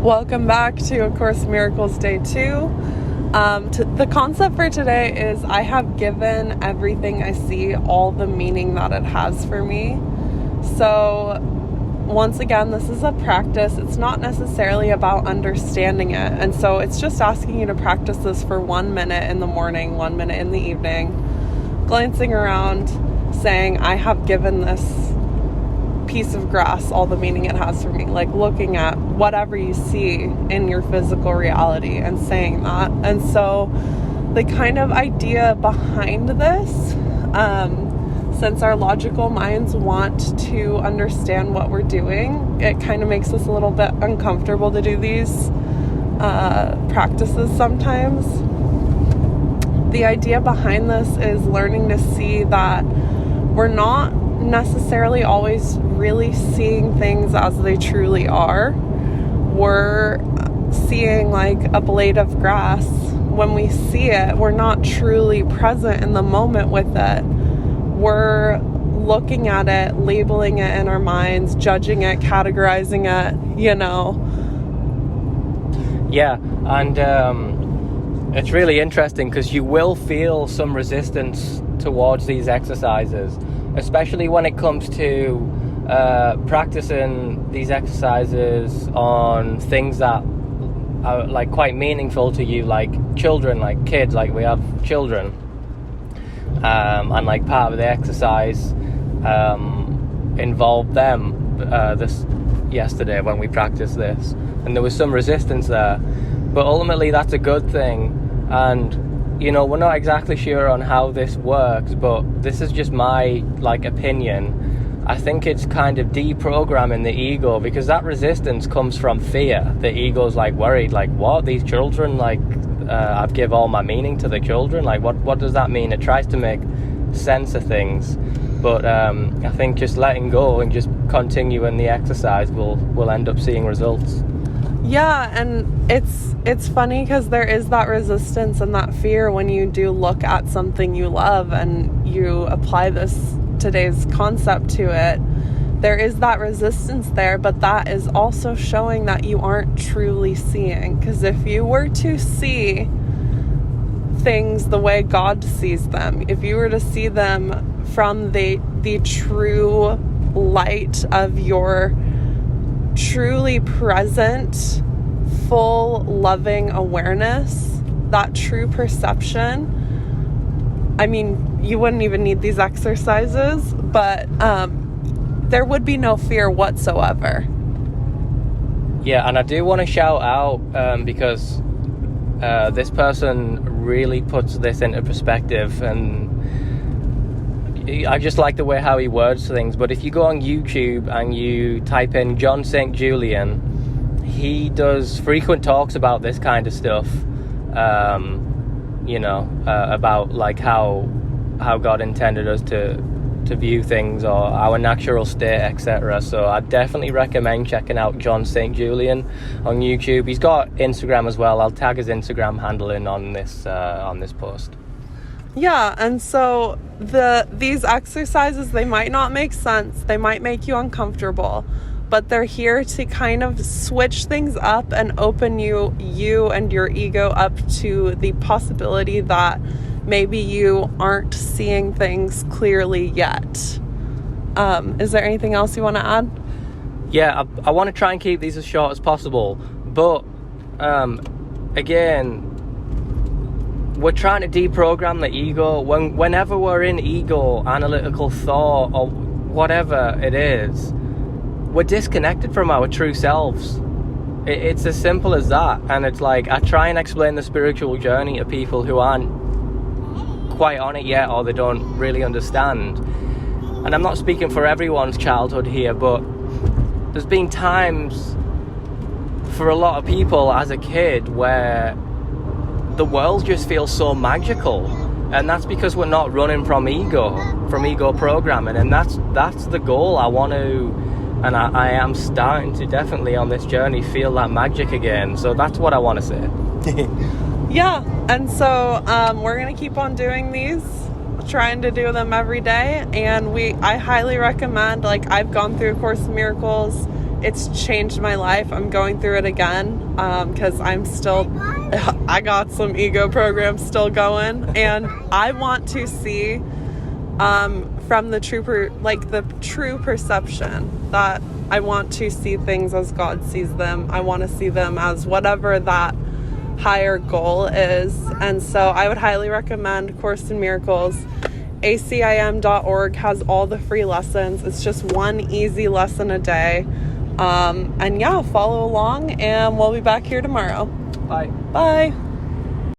Welcome back to A Course in Miracles Day 2. The concept for today is I have given everything I see all the meaning that it has for me. So once again, this is a practice. It's not necessarily about understanding it. And so it's just asking you to practice this for 1 minute in the morning, 1 minute in the evening, glancing around, saying, I have given this piece of grass all the meaning it has for me, like looking at whatever you see in your physical reality and saying that. And so the kind of idea behind this, since our logical minds want to understand what we're doing, it kind of makes us a little bit uncomfortable to do these practices sometimes. The idea behind this is learning to see that we're not necessarily always really seeing things as they truly are. We're seeing like a blade of grass. When we see it, we're not truly present in the moment with it. We're looking at it, labeling it in our minds, judging it, categorizing it, Yeah, and it's really interesting because you will feel some resistance towards these exercises, especially when it comes to practicing these exercises on things that are like quite meaningful to you, like children, like kids, like we have children, and like part of the exercise involved them this yesterday when we practiced this, and there was some resistance there, but ultimately that's a good thing. And we're not exactly sure on how this works, but this is just my opinion. I think it's kind of deprogramming the ego, because that resistance comes from fear. The ego's worried, what? These children, I've give all my meaning to the children. What does that mean? It tries to make sense of things. But I think just letting go and just continuing the exercise will end up seeing results. Yeah, and it's funny because there is that resistance and that fear when you do look at something you love and you apply today's concept to it. There is that resistance there, but that is also showing that you aren't truly seeing. Because if you were to see things the way God sees them, if you were to see them from the true light of your truly present, full, loving awareness, that true perception, I mean, you wouldn't even need these exercises, but there would be no fear whatsoever. Yeah, and I do want to shout out because this person really puts this into perspective, and I just like the way how he words things. But if you go on YouTube and you type in John St. Julian, he does frequent talks about this kind of stuff, about how God intended us to view things, or our natural state, etc. So I definitely recommend checking out John St. Julian on YouTube. He's got Instagram as well. I'll tag his Instagram handle in on this post. Yeah, and so these exercises, they might not make sense, they might make you uncomfortable, but they're here to kind of switch things up and open you and your ego up to the possibility that maybe you aren't seeing things clearly yet. Is there anything else you want to add? Yeah, I want to try and keep these as short as possible, but again, we're trying to deprogram the ego. Whenever we're in ego, analytical thought, or whatever it is, we're disconnected from our true selves. It's as simple as that. And it's I try and explain the spiritual journey to people who aren't quite on it yet, or they don't really understand. And I'm not speaking for everyone's childhood here, but there's been times for a lot of people as a kid where the world just feels so magical, and that's because we're not running from ego programming, and that's the goal. I want to, and I am starting to definitely on this journey feel that magic again. So that's what I want to say. Yeah, and so we're gonna keep on doing these, trying to do them every day, and I highly recommend, I've gone through A Course in Miracles it's changed my life. I'm going through it again because I got some ego programs still going, and I want to see from the true perception, that I want to see things as God sees them. I want to see them as whatever that higher goal is. And so I would highly recommend Course in Miracles. acim.org has all the free lessons. It's just one easy lesson a day. And yeah, follow along, and we'll be back here tomorrow. Bye. Bye.